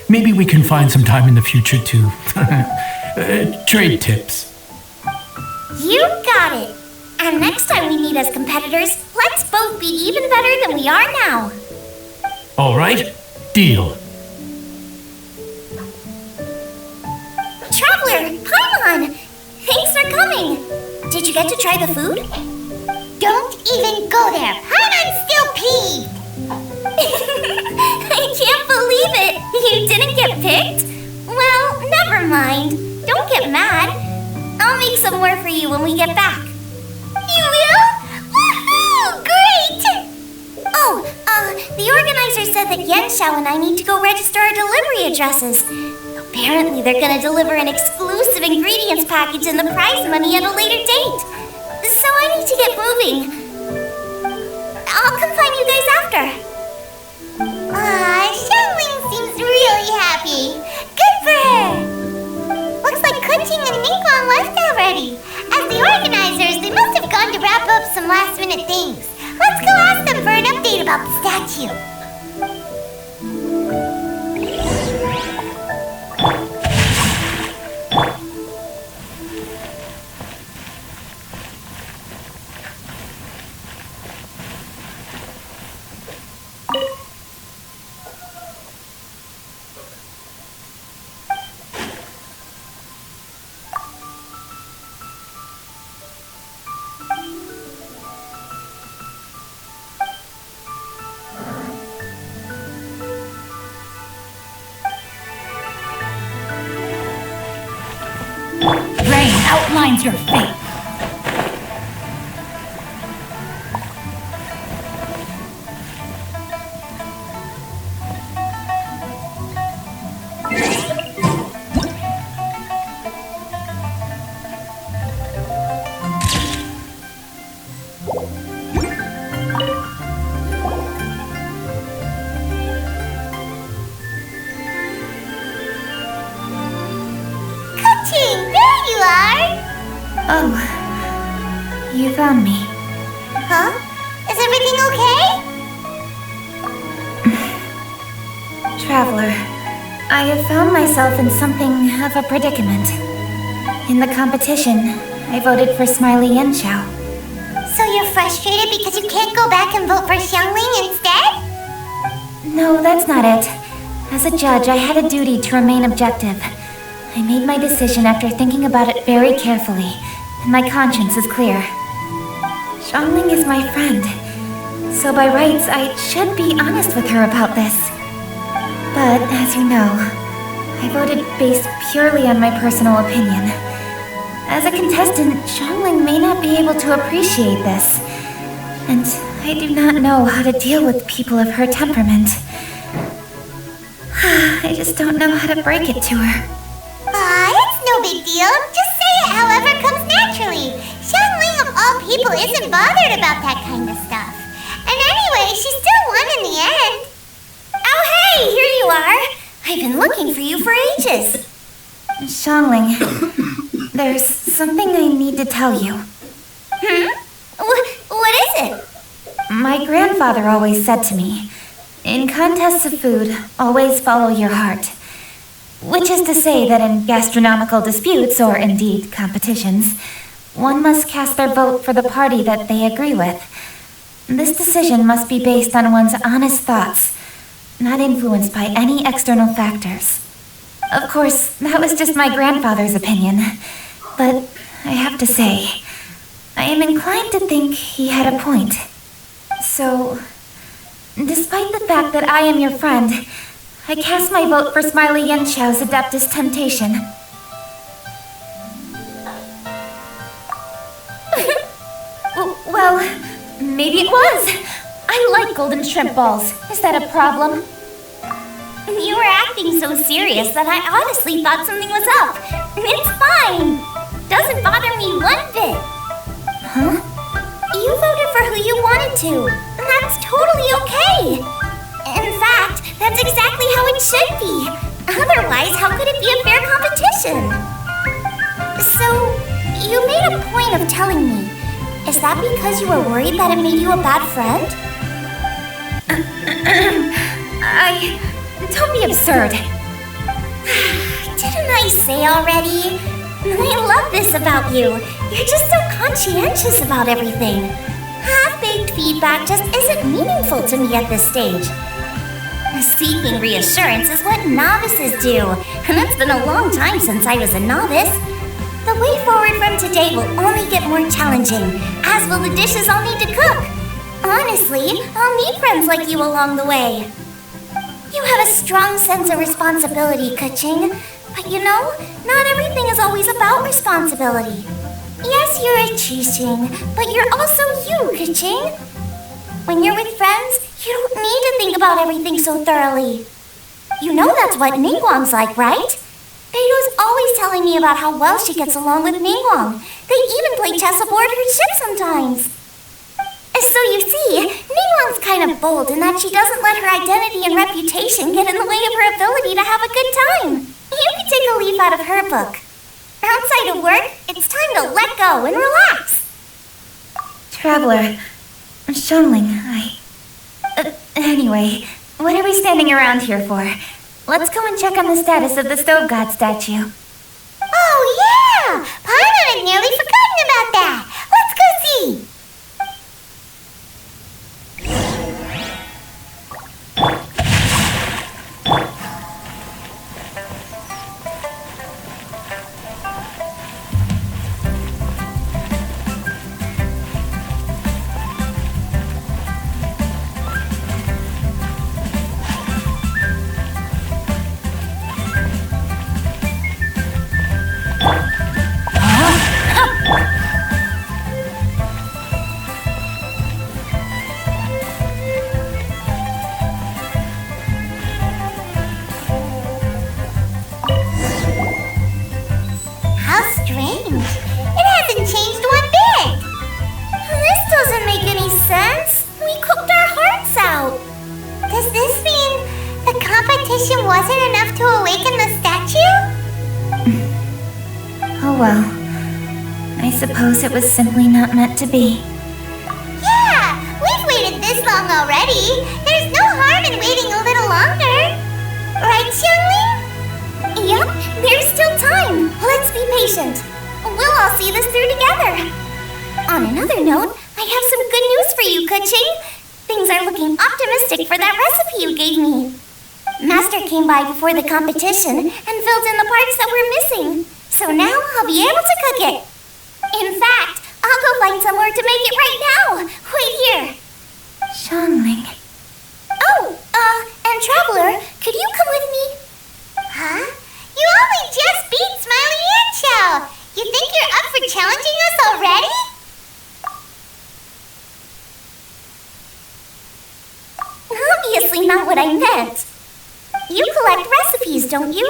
Maybe we can find some time in the future to trade tips. You got it. And next time we meet as competitors, let's both be even better than we are now. All right, deal. Traveler, Paimon! Thanks for coming. Did you get to try the food? Don't even go there. Paimon's still peeved. I can't believe it. You didn't get picked? Well, never mind. Don't get mad. I'll make some more for you when we get back. You will? Woohoo! Great! Oh, the organizer said that Yenshao and I need to go register our delivery addresses. Apparently, they're gonna deliver an exclusive ingredients package and the prize money at a later date. So I need to get moving. I'll come find you guys after. Xiangling seems really happy. Good for her. Looks like Kuching and Ningguang left already. As the organizers, they must have gone to wrap up some last-minute things. Let's go ask them for an update about the statue. Rain outlines your fate. Oh, you found me. Huh? Is everything okay? Traveler, I have found myself in something of a predicament. In the competition, I voted for Smiley Yenshao. So you're frustrated because you can't go back and vote for Xiangling instead? No, that's not it. As a judge, I had a duty to remain objective. I made my decision after thinking about it very carefully, and my conscience is clear. Xiangling is my friend, so by rights, I should be honest with her about this. But, as you know, I voted based purely on my personal opinion. As a contestant, Xiangling may not be able to appreciate this, and I do not know how to deal with people of her temperament. I just don't know how to break it to her. It's no big deal. Just say it however comes naturally. Xiangling of all people isn't bothered about that kind of stuff. And anyway, she still won in the end. Oh hey, here you are. I've been looking for you for ages. Xiangling, there's something I need to tell you. What is it? My grandfather always said to me, in contests of food, always follow your heart. Which is to say that in gastronomical disputes, or indeed competitions, one must cast their vote for the party that they agree with. This decision must be based on one's honest thoughts, not influenced by any external factors. Of course, that was just my grandfather's opinion, but I have to say, I am inclined to think he had a point. So, Despite the fact that I am your friend, I cast my vote for Smiley Yenchao's Adeptus Temptation. Well, maybe it was. I like golden shrimp balls. Is that a problem? You were acting so serious that I honestly thought something was up. It's fine. Doesn't bother me one bit. Huh? You voted for who you wanted to. And that's totally okay. In fact, that's exactly how it should be. Otherwise, how could it be a fair competition? So, you made a point of telling me. Is that because you were worried that it made you a bad friend? Don't be absurd. Didn't I say already? I love this about you. You're just so conscientious about everything. Half-baked feedback just isn't meaningful to me at this stage. Seeking reassurance is what novices do, and it's been a long time since I was a novice. The way forward from today will only get more challenging, as will the dishes I'll need to cook. Honestly, I'll need friends like you along the way. You have a strong sense of responsibility, Kuching. But you know, not everything is always about responsibility. Yes, you're a Qixing, but you're also you, Kuching. When you're with friends, you don't need to think about everything so thoroughly. You know that's what Ningguang's like, right? Beido's always telling me about how well she gets along with Ningguang. They even play chess aboard her ship sometimes. So you see, Ningguang's kind of bold in that she doesn't let her identity and reputation get in the way of her ability to have a good time. You can take a leaf out of her book. Outside of work, it's time to let go and relax. Traveler, Xiangling, anyway, what are we standing around here for? Let's go and check on the status of the stove god statue. Oh, yeah! Paimon had nearly forgotten about that. Let's go see. Wasn't enough to awaken the statue? Oh well. I suppose it was simply not meant to be. Yeah, we've waited this long already. There's no harm in waiting a little longer. Right, Xiangling? Yep, there's still time. Let's be patient. We'll all see this through together. On another note, I have some good news for you, Kuching. Things are looking optimistic for that recipe you gave me. Master came by before the competition and filled in the parts that were missing. So now I'll be able to cook it. In fact, I'll go find somewhere to make it right now. Wait here. Xiangling. Oh, and Traveler, could you come with me? Huh? You only just beat Smiley Yanchao. You think you're up for challenging us already? Obviously not what I meant. You collect recipes, don't you?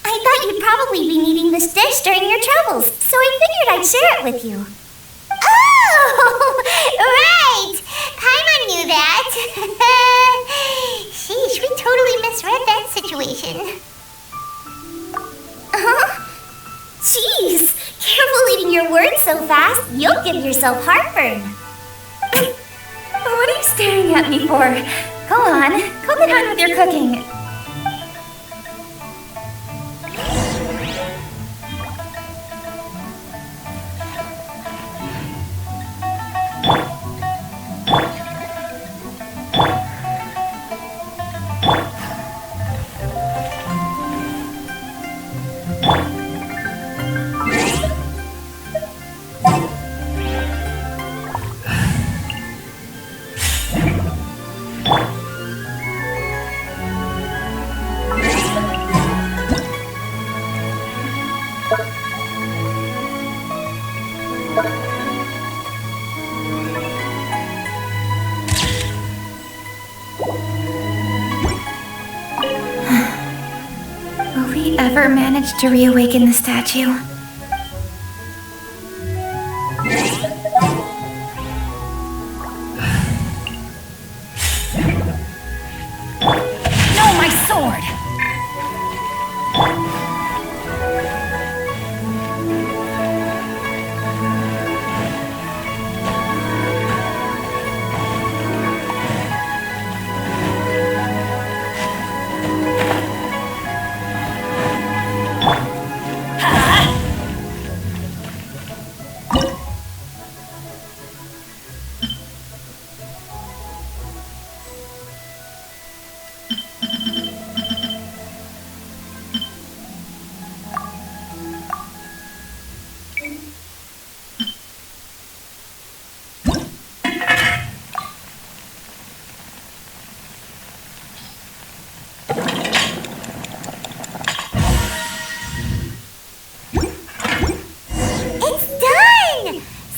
I thought you'd probably be needing this dish during your travels, so I figured I'd share it with you. Oh, right! Paimon knew that. Sheesh, we totally misread that situation. Jeez, careful eating your words so fast, you'll give yourself heartburn. What are you staring at me for? Go on, get on with your cooking. ever manage to reawaken the statue? No, my sword!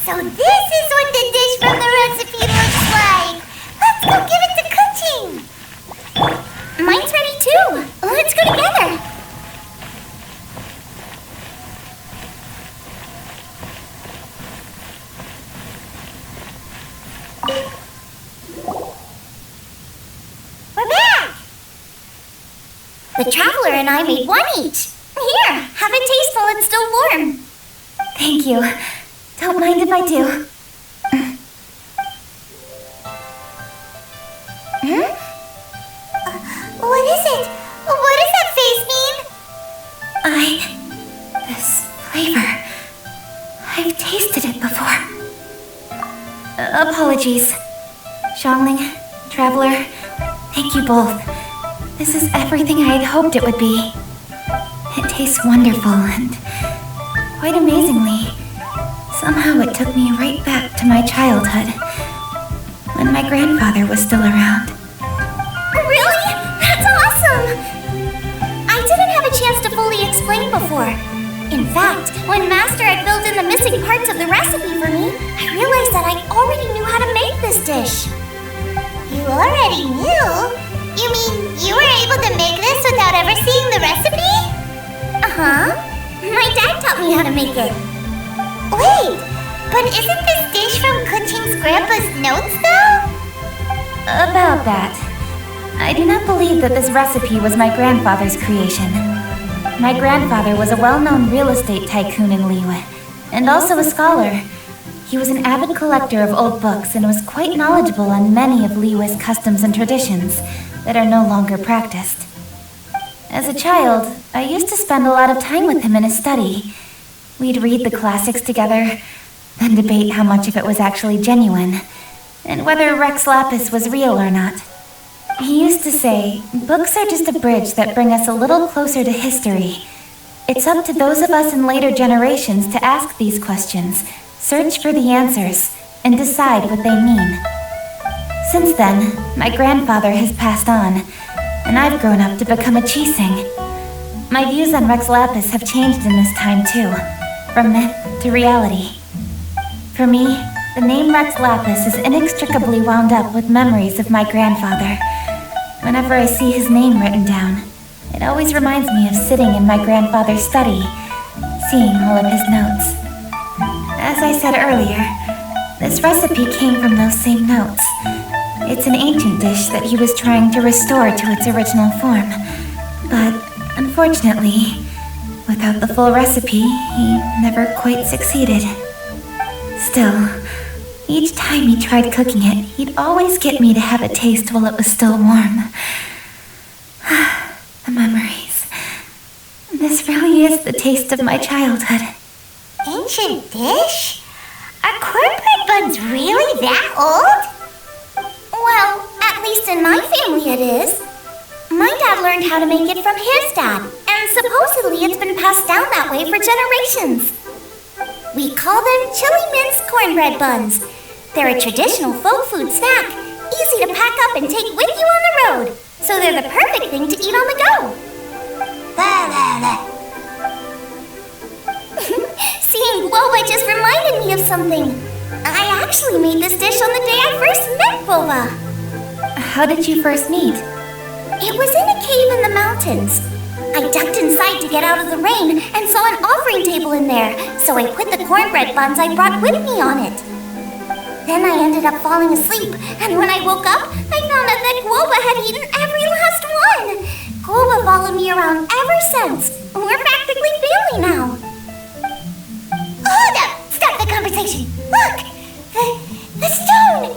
So this is what the dish from the recipe looks like. Let's go give it to cooking. Mine's ready too. Let's go together. We're back. The Traveler and I made one each. Here, have a taste while it's still warm. Thank you. Don't mind if I do. What is it? What does that face mean? This flavor. I've tasted it before. Apologies. Xiangling, Traveler, thank you both. This is everything I had hoped it would be. It tastes wonderful and, quite amazingly, somehow it took me right back to my childhood, when my grandfather was still around. Really? That's awesome! I didn't have a chance to fully explain before. In fact, when Master had filled in the missing parts of the recipe for me, I realized that I already knew how to make this dish. You already knew? You mean you were able to make this without ever seeing the recipe? Uh-huh. My dad taught me how to make it. Wait, but isn't this dish from Kuching's grandpa's notes, though? About that. I do not believe that this recipe was my grandfather's creation. My grandfather was a well-known real estate tycoon in Liyue, and also a scholar. He was an avid collector of old books and was quite knowledgeable on many of Liyue's customs and traditions that are no longer practiced. As a child, I used to spend a lot of time with him in his study. We'd read the classics together, then debate how much of it was actually genuine, and whether Rex Lapis was real or not. He used to say, books are just a bridge that bring us a little closer to history. It's up to those of us in later generations to ask these questions, search for the answers, and decide what they mean. Since then, my grandfather has passed on, and I've grown up to become a Qixing. My views on Rex Lapis have changed in this time too, from myth to reality. For me, the name Rex Lapis is inextricably wound up with memories of my grandfather. Whenever I see his name written down, it always reminds me of sitting in my grandfather's study, seeing all of his notes. As I said earlier, this recipe came from those same notes. It's an ancient dish that he was trying to restore to its original form. But, unfortunately, without the full recipe, he never quite succeeded. Still, each time he tried cooking it, he'd always get me to have a taste while it was still warm. The memories. This really is the taste of my childhood. Ancient dish? Are cornbread buns really that old? Well, at least in my family it is. My dad learned how to make it from his dad, and supposedly it's been passed down that way for generations. We call them chili minced cornbread buns. They're a traditional folk food snack, easy to pack up and take with you on the road, so they're the perfect thing to eat on the go. Seeing Boba just reminded me of something. I actually made this dish on the day I first met Boba. How did you first meet? It was in a cave in the mountains. I ducked inside to get out of the rain and saw an offering table in there, so I put the cornbread buns I brought with me on it. Then I ended up falling asleep, and when I woke up, I found out that Guoba had eaten every last one. Guoba followed me around ever since. We're practically family now. Hold up! Stop the conversation. Look! The stone!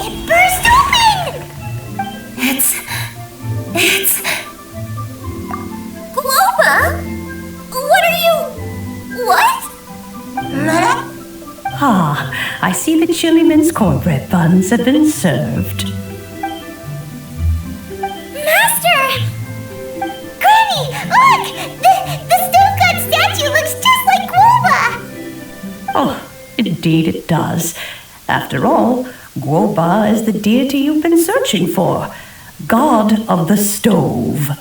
It burst open! It's... Guoba? What are you... What? Ah, I see the chili mince cornbread buns have been served. Master! Granny, look! The stone god statue looks just like Guoba! Oh, indeed it does. After all, Guoba is the deity you've been searching for. God of the stove.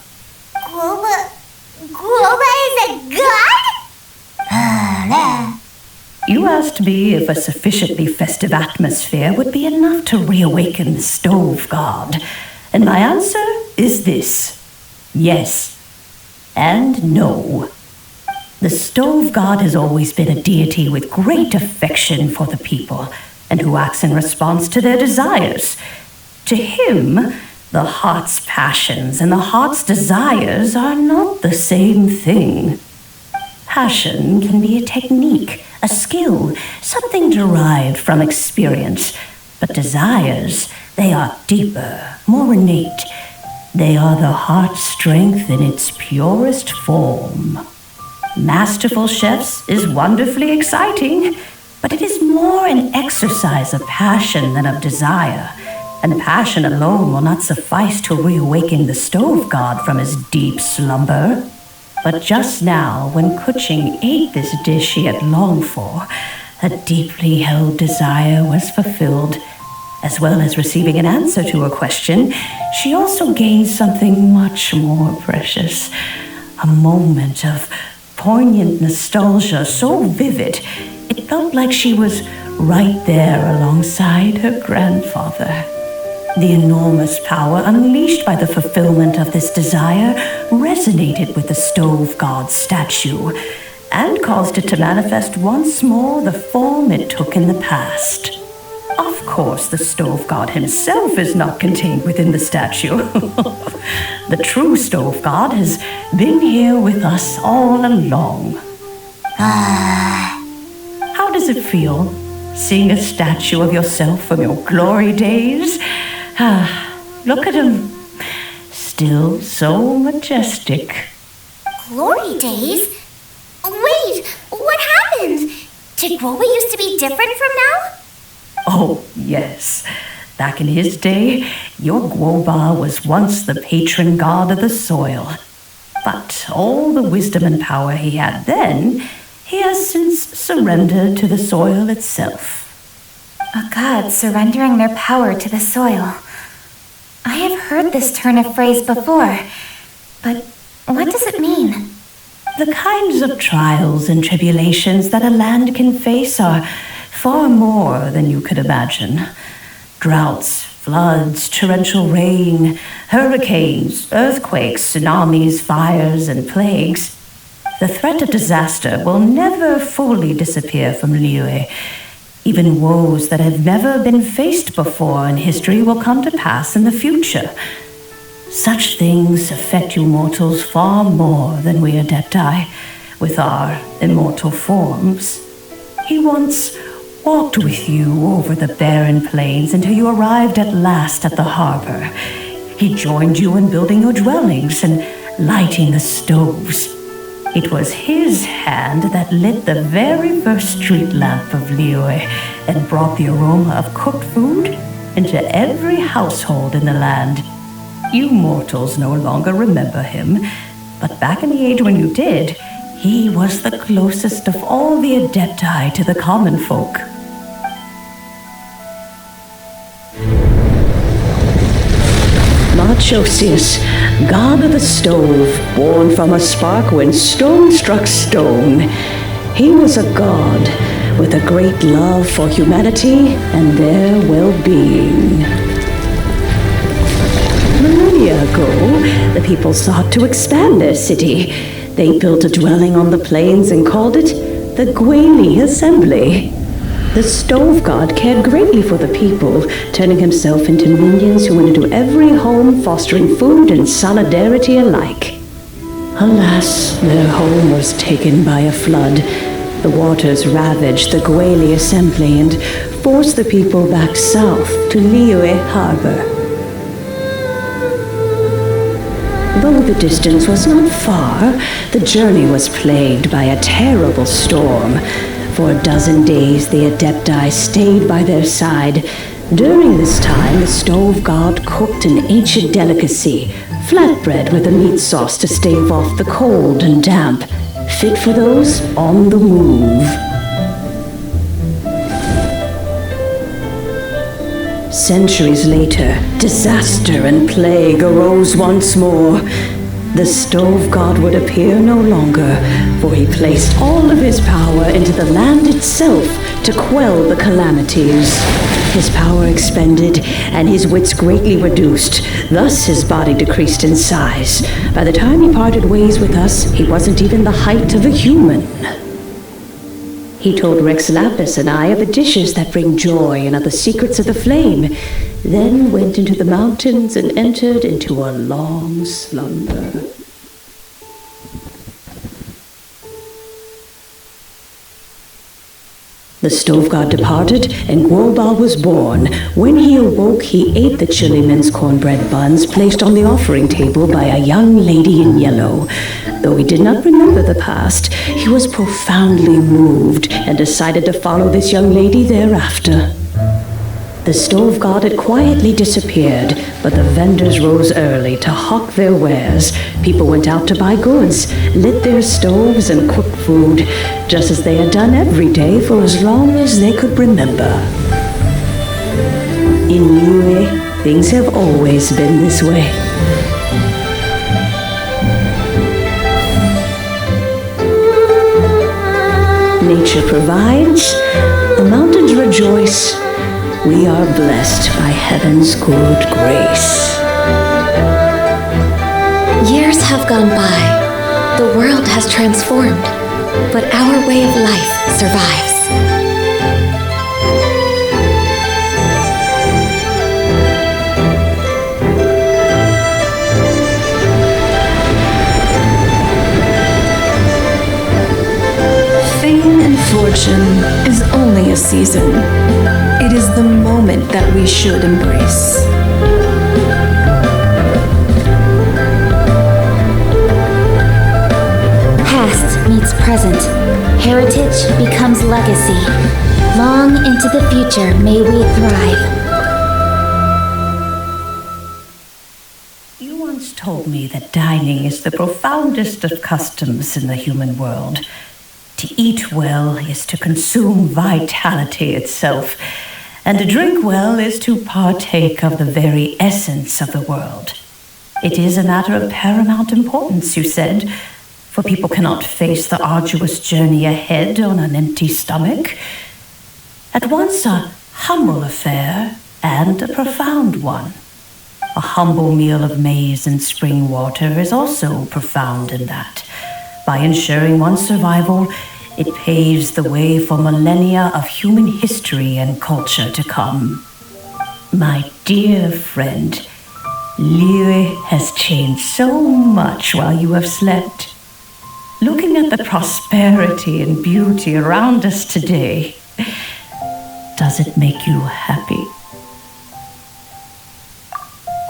Guoba is a god? You asked me if a sufficiently festive atmosphere would be enough to reawaken the stove god. And my answer is this. Yes. And no. The stove god has always been a deity with great affection for the people, and who acts in response to their desires. To him, the heart's passions and the heart's desires are not the same thing. Passion can be a technique, a skill, something derived from experience. But desires, they are deeper, more innate. They are the heart's strength in its purest form. Masterful chefs is wonderfully exciting, but it is more an exercise of passion than of desire. And passion alone will not suffice to reawaken the stove god from his deep slumber. But just now, when Kuching ate this dish she had longed for, a deeply held desire was fulfilled. As well as receiving an answer to her question, she also gained something much more precious. A moment of poignant nostalgia so vivid, it felt like she was right there alongside her grandfather. The enormous power unleashed by the fulfillment of this desire resonated with the stove god's statue and caused it to manifest once more the form it took in the past. Of course, the stove god himself is not contained within the statue. The true stove god has been here with us all along. How does it feel, seeing a statue of yourself from your glory days? Look at him. Still so majestic. Glory days? Wait, what happened? Did Guoba used to be different from now? Oh, yes. Back in his day, your Guoba was once the patron god of the soil. But all the wisdom and power he had then, he has since surrendered to the soil itself. A god surrendering their power to the soil. I have heard this turn of phrase before, but what does it mean? The kinds of trials and tribulations that a land can face are far more than you could imagine. Droughts, floods, torrential rain, hurricanes, earthquakes, tsunamis, fires, and plagues. The threat of disaster will never fully disappear from Liyue. Even woes that have never been faced before in history will come to pass in the future. Such things affect you mortals far more than we Adepti, with our immortal forms. He once walked with you over the barren plains until you arrived at last at the harbor. He joined you in building your dwellings and lighting the stoves. It was his hand that lit the very first street lamp of Liyue and brought the aroma of cooked food into every household in the land. You mortals no longer remember him, but back in the age when you did, he was the closest of all the Adepti to the common folk. Marchosius, god of the stove, born from a spark when stone struck stone. He was a god with a great love for humanity and their well-being. Millennia ago, the people sought to expand their city. They built a dwelling on the plains and called it the Gwali Assembly. The Stove God cared greatly for the people, turning himself into minions who went into every home, fostering food and solidarity alike. Alas, their home was taken by a flood. The waters ravaged the Gwali Assembly and forced the people back south to Liyue Harbor. Though the distance was not far, the journey was plagued by a terrible storm. For a dozen days, the Adepti stayed by their side. During this time, the Stove God cooked an ancient delicacy, flatbread with a meat sauce to stave off the cold and damp, fit for those on the move. Centuries later, disaster and plague arose once more. The Stove God would appear no longer, for he placed all of his power into the land itself to quell the calamities. His power expended, and his wits greatly reduced. Thus his body decreased in size. By the time he parted ways with us, he wasn't even the height of a human. He told Rex Lapis and I of the dishes that bring joy and of the secrets of the flame, then went into the mountains and entered into a long slumber. The Stove God departed, and Gwobal was born. When he awoke, he ate the chili mince cornbread buns placed on the offering table by a young lady in yellow. Though he did not remember the past, he was profoundly moved and decided to follow this young lady thereafter. The Stove God had quietly disappeared, but the vendors rose early to hawk their wares. People went out to buy goods, lit their stoves, and cooked food, just as they had done every day for as long as they could remember. In Liyue, things have always been this way. Nature provides, the mountains rejoice. We are blessed by heaven's good grace. Years have gone by. The world has transformed, but our way of life survives. Fame and fortune is only a season. It is the moment that we should embrace. Past meets present. Heritage becomes legacy. Long into the future may we thrive. You once told me that dining is the profoundest of customs in the human world. To eat well is to consume vitality itself, and to drink well is to partake of the very essence of the world. It is a matter of paramount importance, you said, for people cannot face the arduous journey ahead on an empty stomach. At once a humble affair and a profound one. A humble meal of maize and spring water is also profound in that. By ensuring one's survival, it paves the way for millennia of human history and culture to come. My dear friend, Liyue has changed so much while you have slept. Looking at the prosperity and beauty around us today, does it make you happy?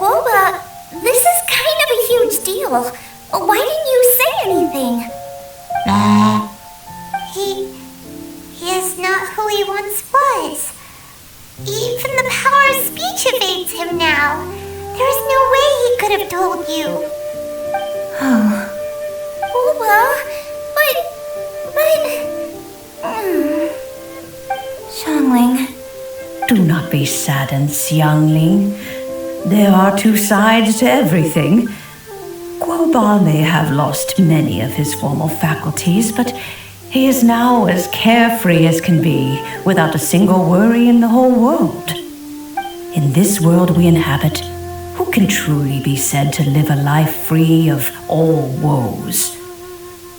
Woba, this is kind of a huge deal. Why didn't you say anything? He is not who he once was. Even the power of speech evades him now. There is no way he could have told you. Oh. Xiangling. Do not be saddened, Xiangling. There are two sides to everything. Gwobal may have lost many of his formal faculties, but he is now as carefree as can be, without a single worry in the whole world. In this world we inhabit, who can truly be said to live a life free of all woes?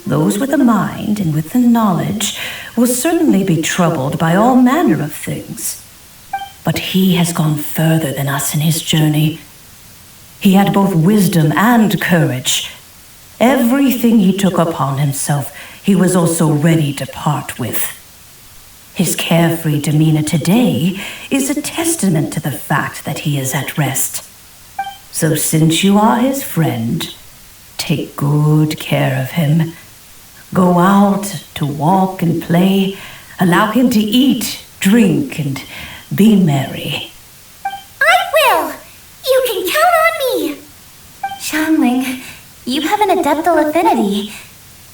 Those with a mind and with the knowledge will certainly be troubled by all manner of things. But he has gone further than us in his journey. He had both wisdom and courage. Everything he took upon himself, he was also ready to part with. His carefree demeanor today is a testament to the fact that he is at rest. So since you are his friend, take good care of him. Go out to walk and play. Allow him to eat, drink, and be merry. I will! You can count on me! Xiangling, you have an adeptal affinity.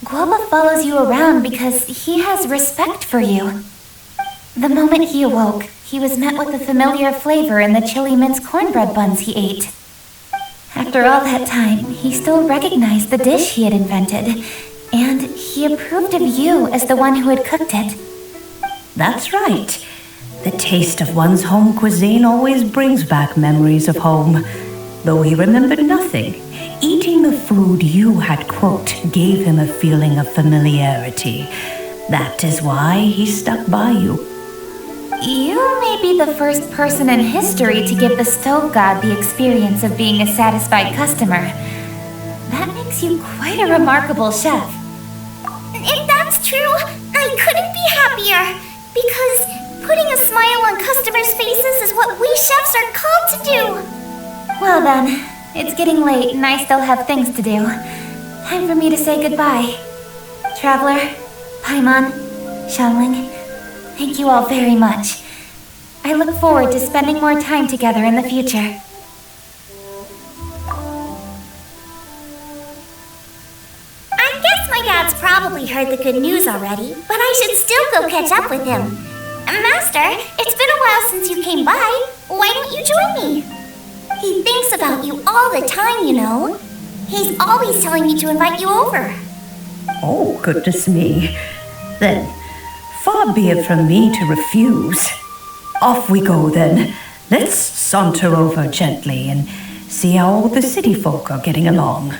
Guoba follows you around because he has respect for you. The moment he awoke, he was met with a familiar flavor in the chili mince cornbread buns he ate. After all that time, he still recognized the dish he had invented, and he approved of you as the one who had cooked it. That's right. The taste of one's home cuisine always brings back memories of home. Though he remembered nothing, eating the food you had cooked gave him a feeling of familiarity. That is why he stuck by you. You may be the first person in history to give the stove god the experience of being a satisfied customer. That makes you quite a remarkable chef. If that's true, I couldn't be happier. Because putting a smile on customers' faces is what we chefs are called to do. Well then, it's getting late and I still have things to do. Time for me to say goodbye. Traveler, Paimon, Xiangling, thank you all very much. I look forward to spending more time together in the future. I guess my dad's probably heard the good news already, but I should still go catch up with him. Master, it's been a while since you came by. Why don't you join me? He thinks about you all the time, you know. He's always telling me to invite you over. Oh, goodness me. Then, far be it from me to refuse. Off we go then. Let's saunter over gently and see how all the city folk are getting along.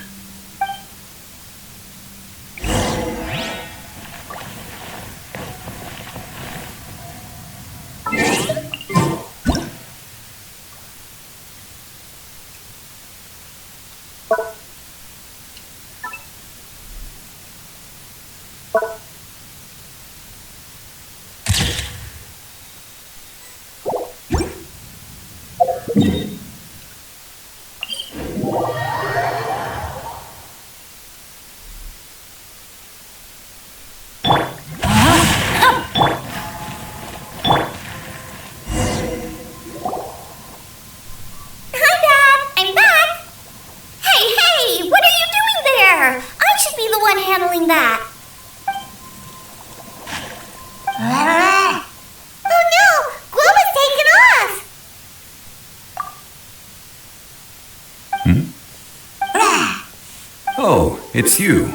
Oh, it's you.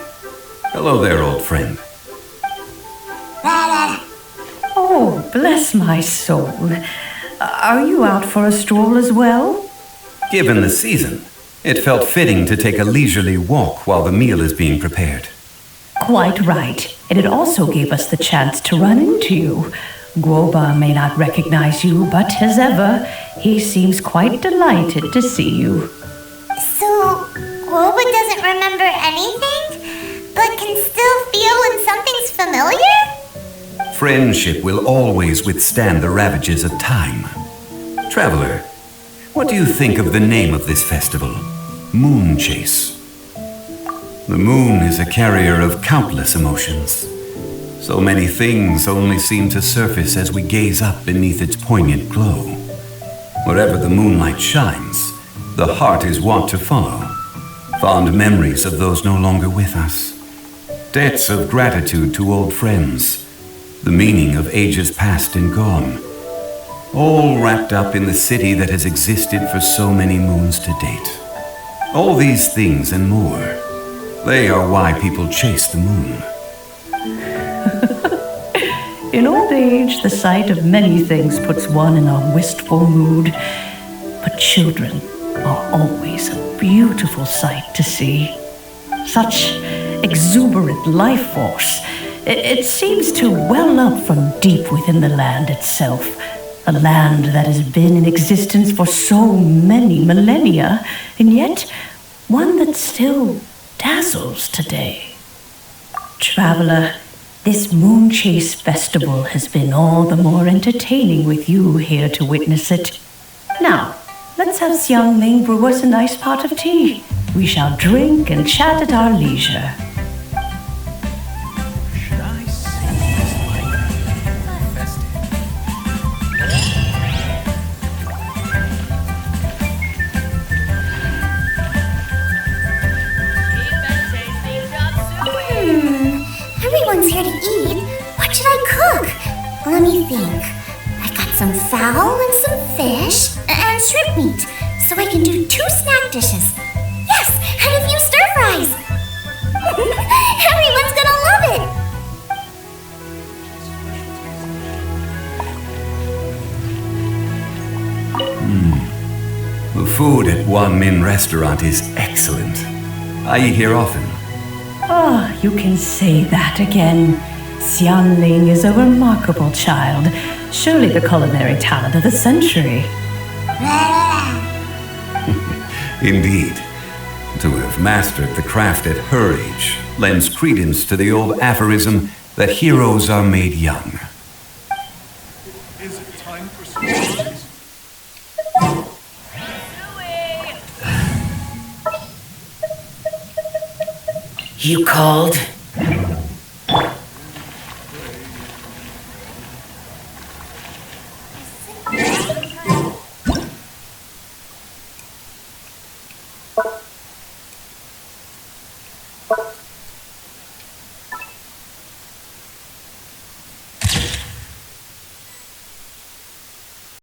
Hello there, old friend. Oh, bless my soul. Are you out for a stroll as well? Given the season, it felt fitting to take a leisurely walk while the meal is being prepared. Quite right. And it also gave us the chance to run into you. Guoba may not recognize you, but as ever, he seems quite delighted to see you. So, Guoba doesn't remember anything, but can still feel when something's familiar? Friendship will always withstand the ravages of time. Traveler, what do you think of the name of this festival? Moon Chase. The moon is a carrier of countless emotions. So many things only seem to surface as we gaze up beneath its poignant glow. Wherever the moonlight shines, the heart is wont to follow. Fond memories of those no longer with us. Debts of gratitude to old friends. The meaning of ages past and gone. All wrapped up in the city that has existed for so many moons to date. All these things and more, they are why people chase the moon. In old age, the sight of many things puts one in a wistful mood. But children, oh, always a beautiful sight to see. Such exuberant life force. It seems to well up from deep within the land itself. A land that has been in existence for so many millennia, and yet one that still dazzles today. Traveler, this Moon Chase Festival has been all the more entertaining with you here to witness it. Now, let's have Xiangling brew us a nice pot of tea. We shall drink and chat at our leisure. Everyone's here to eat. What should I cook? Let me think. I've got some fowl and some fish and shrimp meat, so I can do 2 snack dishes. Yes, and a few stir fries. Everyone's gonna love it. The food at Wan Min restaurant is excellent. I eat here often. Ah, you can say that again. Xiangling is a remarkable child. Surely the culinary talent of the century. Indeed. To have mastered the craft at her age lends credence to the old aphorism that heroes are made young. Is it time for surprise? You called?